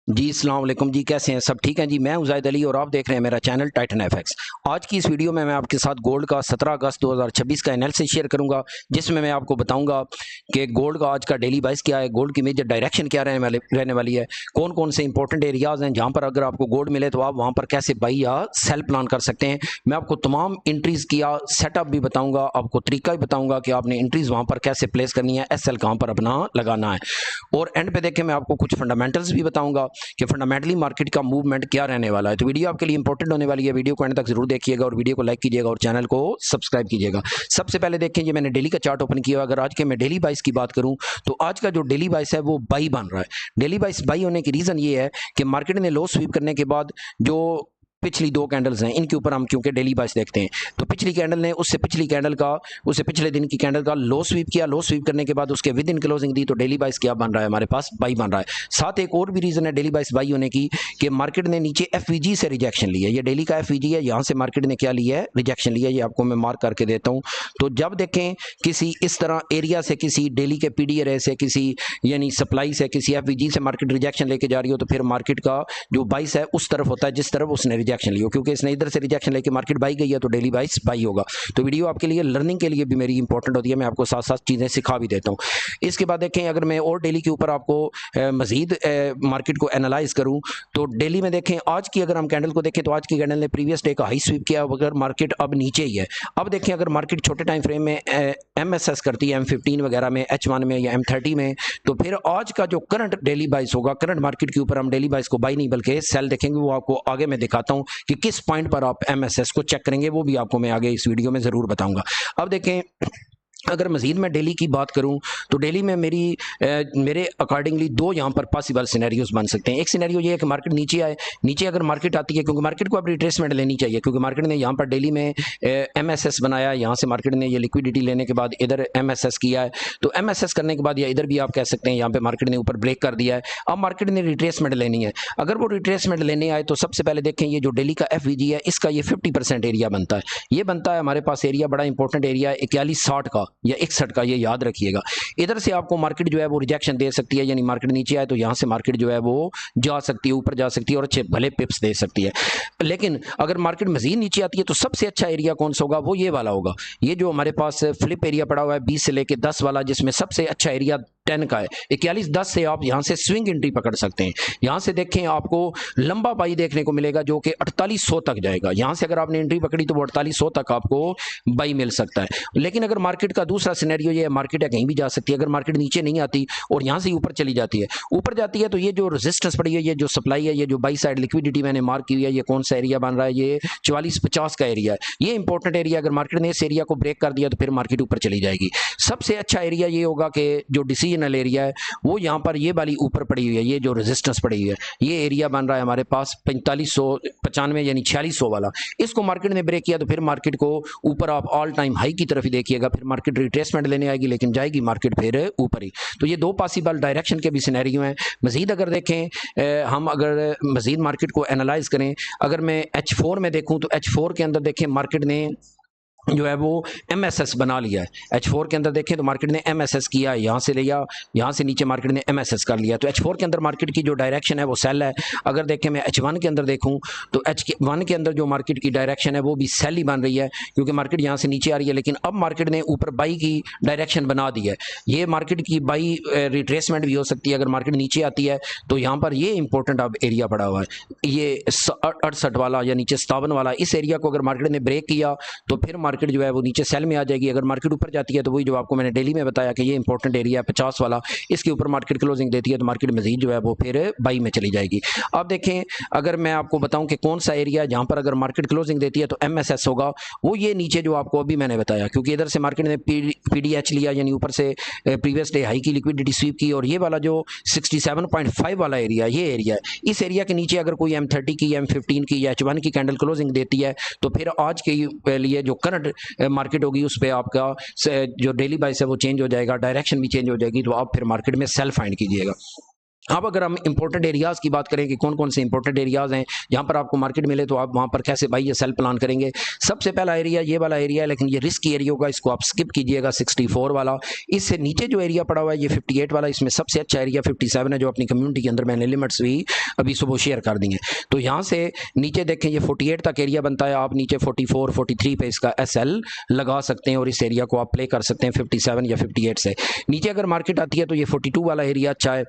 जी अस्सलाम वालेकुम जी, कैसे हैं सब? ठीक हैं जी। मैं हूं ज़ाहिद अली और आप देख रहे हैं मेरा चैनल टाइटन एफएक्स। आज की इस वीडियो में मैं आपके साथ गोल्ड का 17 अगस्त 2026 का एनालिसिस शेयर करूंगा, जिसमें मैं आपको बताऊंगा कि गोल्ड का आज का डेली बाइस क्या है, गोल्ड की मेजर डायरेक्शन क्या रहने वाली है, कौन कौन से इंपॉर्टेंट एरियाज हैं जहां पर अगर आपको गोल्ड मिले तो आप वहां पर कैसे बाई या सेल प्लान कर सकते हैं। मैं आपको तमाम एंट्रीज किया सेटअप भी बताऊंगा, आपको तरीका भी बताऊंगा कि आपने एंट्रीज वहां पर कैसे प्लेस करनी है, एस एल कहां पर अपना लगाना है। और एंड पे देखें मैं आपको कुछ फंडामेंटल्स भी बताऊंगा कि फंडामेंटली मार्केट का मूवमेंट क्या रहने वाला है। तो वीडियो आपके लिए इंपॉर्टेंट होने वाली है, वीडियो को एंड तक जरूर देखिएगा और वीडियो को लाइक कीजिएगा और चैनल को सब्सक्राइब कीजिएगा। सबसे पहले देखें, ये मैंने डेली का चार्ट ओपन किया। अगर आज के मैं डेली बाइस की बात करूं तो आज का जो डेली बाइस है वो बाई बन रहा है। डेली बाइस बाई होने की रीजन ये है कि मार्केट ने लो स्वीप करने के बाद जो पिछली दो कैंडल्स हैं इनके ऊपर हम क्योंकि डेली बाइस देखते हैं, तो पिछली कैंडल ने उससे पिछले दिन की कैंडल का लो स्वीप किया। लो स्वीप करने के बाद उसके विद इन क्लोजिंग दी, तो डेली बाइस क्या बन रहा है, हमारे पास बाई बन रहा है। साथ एक और भी रीजन है डेली बाइस बाई होने की कि मार्केट ने नीचे एफवीजी से रिजेक्शन लिया है। ये डेली का एफवीजी है, यहाँ से मार्केट ने क्या लिया है, रिजेक्शन लिया है। ये आपको मैं मार्क करके देता हूँ। तो जब देखें किसी इस तरह एरिया से, किसी डेली के पीडीआर से, किसी यानी सप्लाई से, किसी एफवीजी से मार्केट रिजेक्शन लेके जा रही हो, तो फिर मार्केट का जो बाइस है उस तरफ होता है जिस तरफ उसने रिजेक्शन लिया, क्योंकि इसने इधर से रिजेक्शन लेके मार्केट बाई गई है तो डेली बाइस बाई होगा। तो वीडियो आपके लिए लर्निंग के लिए भी मेरी इंपॉर्टेंट होती है, मैं आपको साथ साथ चीज़ें सिखा भी देता हूँ। इसके बाद देखें, अगर मैं और डेली के ऊपर आपको मजीद मार्केट को एनालाइज करूँ तो डेली में देखें आज की अगर हम कैंडल को देखें तो आज की कैंडल ने प्रीवियस डे का हाई स्वीप किया, अगर मार्केट अब नीचे ही है। अब देखें अगर मार्केट छोटे टाइम फ्रेम में एमएसएस करती है M15 वगैरह में, H1 में या M30 में, तो फिर आज का जो करंट डेली बाइस होगा, करंट मार्केट के ऊपर हम डेली बाइस को बाई नहीं बल्कि सेल देखेंगे। वो आपको आगे मैं दिखाता हूं कि किस पॉइंट पर आप एमएसएस को चेक करेंगे, वो भी आपको मैं आगे इस वीडियो में जरूर बताऊंगा। अब देखें, अगर मजीद मैं डेली की बात करूं तो डेली में मेरे अकॉर्डिंगली दो यहाँ पर पॉसिबल सिनेरियोज बन सकते हैं। एक सिनेरियो ये है कि मार्केट नीचे आए, नीचे अगर मार्केट आती है, क्योंकि मार्केट को अब रिट्रेसमेंट लेनी चाहिए, क्योंकि मार्केट ने यहाँ पर डेली में एमएसएस बनाया, यहाँ से मार्केट ने ये लिक्विडिटी लेने के बाद इधर एमएसएस किया है। तो एमएसएस करने के बाद या इधर भी आप कह सकते हैं यहाँ पे मार्केट ने ऊपर ब्रेक कर दिया है। अब मार्केट ने रिट्रेसमेंट लेनी है। अगर वो रिट्रेसमेंट लेने आए तो सबसे पहले देखें, ये जो डेली का एफवीजी है इसका ये 50% एरिया बनता है। ये बनता है हमारे पास एरिया, बड़ा इंपॉर्टेंट एरिया है 4160 का या 61 का, ये याद रखिएगा। इधर से आपको मार्केट जो है वो रिजेक्शन दे सकती है, यानी मार्केट नीचे आए तो यहां से मार्केट जो है वो जा सकती है, ऊपर जा सकती है और अच्छे भले पिप्स दे सकती है। लेकिन अगर मार्केट मजीद नीचे आती है तो सबसे अच्छा एरिया कौन सा होगा, वो ये वाला होगा। ये जो हमारे पास फ्लिप एरिया पड़ा हुआ है 20 से लेके 10 वाला, जिसमें सबसे अच्छा एरिया 10 का है। 4110 से आप यहां से स्विंग एंट्री पकड़ सकते हैं। यहां से देखें आपको लंबा बाई देखने को मिलेगा जो कि 4800 तक जाएगा। यहां से अगर आपने एंट्री पकड़ी तो वो 4800 तक आपको बाई मिल सकता है। लेकिन अगर मार्केट का दूसरा सिनेरियो ये है, मार्केट कहीं भी जा सकती है, अगर मार्केट नीचे नहीं आती और यहां से ऊपर चली जाती है, ऊपर जाती है, तो ये जो रेजिस्टेंस पड़ी है, ये जो सप्लाई है, ये जो बाई साइड लिक्विडिटी मैंने मार्क की है, ये कौन सा एरिया बन रहा है, ये 4450 का एरिया है। ये इंपॉर्टेंट एरिया, अगर मार्केट ने इस एरिया को ब्रेक कर दिया तो फिर मार्केट ऊपर चली जाएगी। सबसे अच्छा एरिया ये होगा कि जो डिसीजनल एरिया है वो यहाँ पर ये वाली ऊपर पड़ी हुई है, ये जो रेजिस्टेंस पड़ी हुई है, ये एरिया बन रहा है हमारे पास 4595 यानी 4600 वाला। इसको मार्केट ने ब्रेक किया तो फिर मार्केट को ऊपर आप ऑल टाइम हाई की तरफ ही देखिएगा, फिर मार्केट रिट्रेसमेंट लेने आएगी लेकिन जाएगी मार्केट फिर ऊपर ही। तो ये दो पॉसिबल डायरेक्शन के भी सिनेरियो हैं। मजीद अगर देखें, हम अगर मजीद मार्केट को एनालाइज करें, अगर मैं H4 में देखूं तो H4 के अंदर देखें मार्केट ने जो है वो एमएसएस बना लिया है। H4 के अंदर देखें तो मार्केट ने एमएसएस किया, यहाँ से लिया, यहाँ से नीचे मार्केट ने एमएसएस कर लिया। तो H4 के अंदर मार्केट की जो डायरेक्शन है वो सेल है। अगर देखें मैं H1 के अंदर देखूं तो H1 के अंदर जो मार्केट की डायरेक्शन है वो भी सेल ही बन रही है, क्योंकि मार्केट यहाँ से नीचे आ रही है, लेकिन अब मार्केट ने ऊपर बाई की डायरेक्शन बना दी है। ये मार्केट की बाई रिट्रेसमेंट भी हो सकती है। अगर मार्केट नीचे आती है तो यहाँ पर ये इंपॉर्टेंट अब एरिया पड़ा हुआ है, ये 68 वाला या नीचे 57 वाला, इस एरिया को अगर मार्केट ने ब्रेक किया तो फिर मार्केट जो है वो नीचे सेल में आ जाएगी। अगर मार्केट ऊपर जाती है तो वही जो आपको मैंने डेली में बताया कि ये इंपॉर्टेंट एरिया है 50 वाला, इसके ऊपर मार्केट क्लोजिंग देती है तो मार्केट मजीद जो है वो फिर बाई में चली जाएगी। अब देखें, अगर मैं आपको बताऊं कि कौन सा एरिया जहां पर अगर मार्केट क्लोजिंग देती है तो एमएसएस होगा, वो ये नीचे जो आपको अभी मैंने बताया, क्योंकि इधर से मार्केट ने पीडीएच लिया, यानी ऊपर से प्रीवियस डे हाई की लिक्विडिटी स्वीप की, और ये वाला जो 67.5 वाला एरिया, ये एरिया है। इस एरिया के नीचे अगर कोई M30 की, M15 की या H1 की कैंडल क्लोजिंग देती है तो फिर आज के लिए जो करंट मार्केट होगी उस पर आपका जो डेली बाइस है वो चेंज हो जाएगा, डायरेक्शन भी चेंज हो जाएगी, तो आप फिर मार्केट में सेल फाइंड कीजिएगा। अब अगर हम इंपॉर्टेंट एरियाज़ की बात करें कि कौन कौन से इंपॉर्टेंट एरियाज़ हैं जहाँ पर आपको मार्केट मिले, तो आप वहाँ पर कैसे बाई या सेल प्लान करेंगे। सबसे पहला एरिया ये वाला एरिया है, लेकिन ये रिस्की एरिया होगा, इसको आप स्किप कीजिएगा। 64 वाला, इससे नीचे जो एरिया पड़ा हुआ है ये 58 वाला, इसमें सबसे अच्छा एरिया 57 है, जो अपनी कम्युनिटी के अंदर मैंने लिमिट्स भी अभी सुबह शेयर कर दी हैं। तो यहाँ से नीचे देखें, ये 48 तक एरिया बनता है, आप नीचे 44 43 पे इसका SL लगा सकते हैं और इस एरिया को आप प्ले कर सकते हैं 57 या 58 से। नीचे अगर मार्केट आती है तो ये 42 वाला एरिया अच्छा है,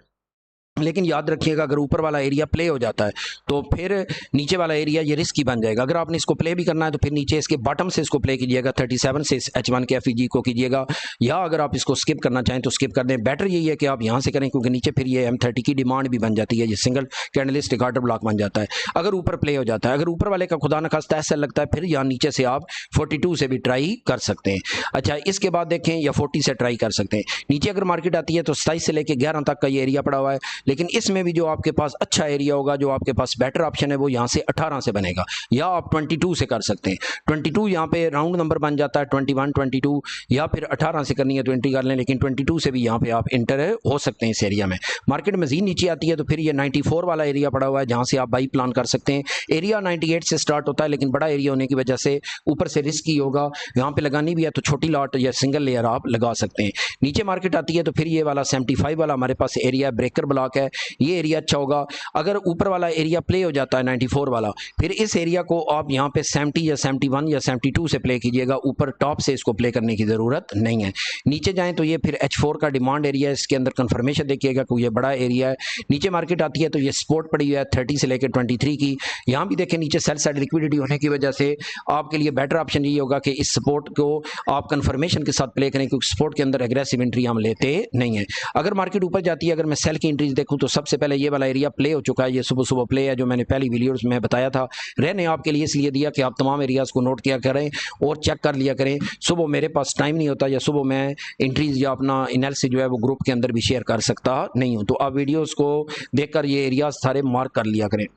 लेकिन याद रखिएगा अगर ऊपर वाला एरिया प्ले हो जाता है तो फिर नीचे वाला एरिया ये रिस्की बन जाएगा। अगर आपने इसको प्ले भी करना है तो फिर नीचे इसके बॉटम से इसको प्ले कीजिएगा, 37 से H1 के FEG को कीजिएगा, या अगर आप इसको स्किप करना चाहें तो स्किप कर दें। बेटर यही है कि आप यहाँ से करें, क्योंकि नीचे फिर ये M30 की डिमांड भी बन जाती है, ये सिंगल कैंडलस्टिक ऑर्डर ब्लॉक बन जाता है अगर ऊपर प्ले हो जाता है। अगर ऊपर वाले का खुदा न खास्ता ऐसा लगता है, फिर यहाँ नीचे से आप 42 से भी ट्राई कर सकते हैं। अच्छा, इसके बाद देखें या 40 से ट्राई कर सकते हैं। नीचे अगर मार्केट आती है तो 27 से लेकर 11 तक का ये एरिया पड़ा हुआ है, लेकिन इसमें भी जो आपके पास अच्छा एरिया होगा, जो आपके पास बेटर ऑप्शन है, वो यहाँ से 18 से बनेगा, या आप 22 से कर सकते हैं। 22 यहाँ पे राउंड नंबर बन जाता है, 21 22, या फिर 18 से करनी है तो एंट्री कर लें, लेकिन 22 से भी यहाँ पे आप इंटर हो सकते हैं इस एरिया में। मार्केट मजीद नीचे आती है तो फिर ये 94 वाला एरिया पड़ा हुआ है, जहाँ से आप बाई प्लान कर सकते हैं। एरिया 98 से स्टार्ट होता है, लेकिन बड़ा एरिया होने की वजह से ऊपर से रिस्की होगा, यहाँ पे लगानी भी है तो छोटी लॉट या सिंगल लेयर आप लगा सकते हैं। नीचे मार्केट आती है तो फिर ये वाला 75 वाला हमारे पास एरिया ब्रेकर ब्लॉक है, ये एरिया अच्छा होगा। अगर ऊपर वाला एरिया प्ले हो जाता है 94 वाला, फिर इस एरिया को आप यहाँ पे 70 या 71 या 72 से प्ले कीजिएगा, ऊपर टॉप से इसको प्ले करने की ज़रूरत नहीं है। नीचे जाएं तो ये फिर H4 का डिमांड एरिया है, इसके अंदर कंफर्मेशन देखिएगा कि ये बड़ा एरिया है। नीचे मार्केट आती है तो ये सपोर्ट पड़ी हुई है 30 से लेकर 23 की, यहाँ भी देखें नीचे सेल साइड लिक्विडिटी होने की वजह से आपके लिए बेटर ऑप्शन ये होगा कि इस सपोर्ट को आप कंफर्मेशन के साथ प्ले करें, क्योंकि सपोर्ट के अंदर एग्रेसिव एंट्री हम लेते नहीं है। अगर मार्केट ऊपर जाती है, अगर मैं सेल की एंट्रीज देखूँ तो सबसे पहले ये वाला एरिया प्ले हो चुका है, ये सुबह सुबह प्ले है, जो मैंने पहली वीडियोस में बताया था। रहने आपके लिए इसलिए दिया कि आप तमाम एरियाज को नोट किया करें और चेक कर लिया करें। सुबह मेरे पास टाइम नहीं होता, या सुबह मैं एंट्रीज या अपना एनालिसिस जो है वो ग्रुप के अंदर भी शेयर कर सकता नहीं हूँ, तो आप वीडियोस को देखकर ये एरियाज सारे मार्क कर लिया करें।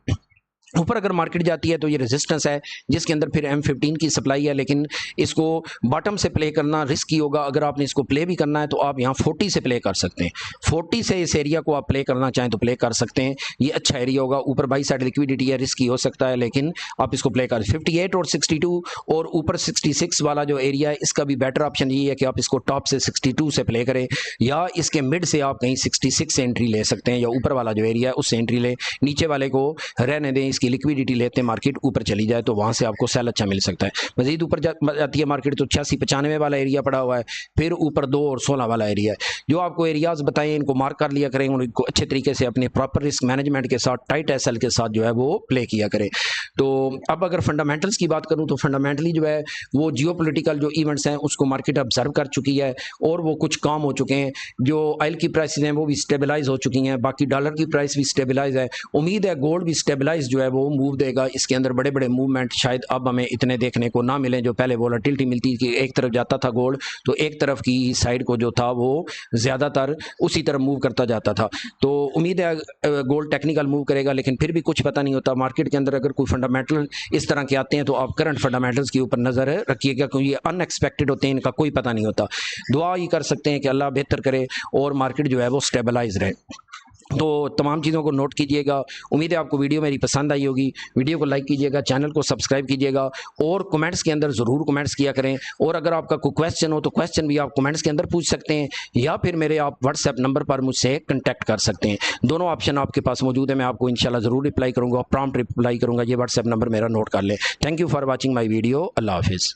ऊपर अगर मार्केट जाती है तो ये रेजिस्टेंस है, जिसके अंदर फिर M15 की सप्लाई है, लेकिन इसको बॉटम से प्ले करना रिस्की होगा। अगर आपने इसको प्ले भी करना है तो आप यहाँ 40 से प्ले कर सकते हैं। 40 से इस एरिया को आप प्ले करना चाहें तो प्ले कर सकते हैं, ये अच्छा एरिया होगा। ऊपर बाई साइड लिक्विडिटी है, रिस्की हो सकता है, लेकिन आप इसको प्ले कर 58 और 62 और ऊपर 66 वाला जो एरिया है, इसका भी बेटर ऑप्शन ये है कि आप इसको टॉप से 62 से प्ले करें, या इसके मिड से आप कहीं 66 से एंट्री ले सकते हैं, या ऊपर वाला जो एरिया है उससे एंट्री ले, नीचे वाले को रहने दें, इसकी लिक्विडिटी लेते हैं, मार्केट ऊपर चली जाए तो वहां से आपको सेल अच्छा मिल सकता है। मजीद ऊपर जाती है मार्केट तो 86 95 वाला एरिया पड़ा हुआ है, फिर ऊपर 2 और 16 वाला एरिया है। जो आपको एरियाज बताएं इनको मार्क कर लिया करें, उनको अच्छे तरीके से अपने प्रॉपर रिस्क मैनेजमेंट के साथ टाइट SL के साथ जो है वो प्ले किया करें। तो अब अगर फंडामेंटल्स की बात करूं तो फंडामेंटली जो है वो जियोपॉलिटिकल जो इवेंट्स हैं उसको मार्केट ऑब्जर्व कर चुकी है और वो कुछ काम हो चुके हैं। जो ऑयल की प्राइसेस हैं वो भी स्टेबलाइज हो चुकी हैं, बाकी डॉलर की प्राइस भी स्टेबलाइज है। उम्मीद है गोल्ड भी स्टेबलाइज जो है वो मूव देगा, इसके अंदर बड़े बड़े मूवमेंट शायद अब हमें इतने देखने को ना मिले। जो पहले वोलेटिलिटी मिलती थी कि एक तरफ जाता था गोल्ड तो एक तरफ की साइड को जो था वो ज़्यादातर उसी तरफ मूव करता जाता था। तो उम्मीद है गोल्ड टेक्निकल मूव करेगा, लेकिन फिर भी कुछ पता नहीं होता मार्केट के अंदर। अगर कोई फंडामेंटल इस तरह के आते हैं तो आप करंट फंडामेंटल्स के ऊपर नज़र रखिएगा, क्योंकि ये अनएक्सपेक्टेड होते हैं, इनका कोई पता नहीं होता। दुआ ही कर सकते हैं कि अल्लाह बेहतर करे और मार्केट जो है वो स्टेबलाइज रहे। तो तमाम चीज़ों को नोट कीजिएगा। उम्मीद है आपको वीडियो मेरी पसंद आई होगी। वीडियो को लाइक कीजिएगा, चैनल को सब्सक्राइब कीजिएगा और कमेंट्स के अंदर ज़रूर कमेंट्स किया करें। और अगर आपका कोई क्वेश्चन हो तो क्वेश्चन भी आप कमेंट्स के अंदर पूछ सकते हैं, या फिर मेरे आप व्हाट्सएप नंबर पर मुझसे कॉन्टैक्ट कर सकते हैं। दोनों ऑप्शन आपके पास मौजूद है, मैं आपको इंशाल्लाह ज़रूर रिप्लाई करूँगा, प्रॉम्प्ट रिप्लाई करूँगा। ये व्हाट्सएप नंबर मेरा नोट कर लें। Thank you for watching my video. अल्लाह हाफिज़।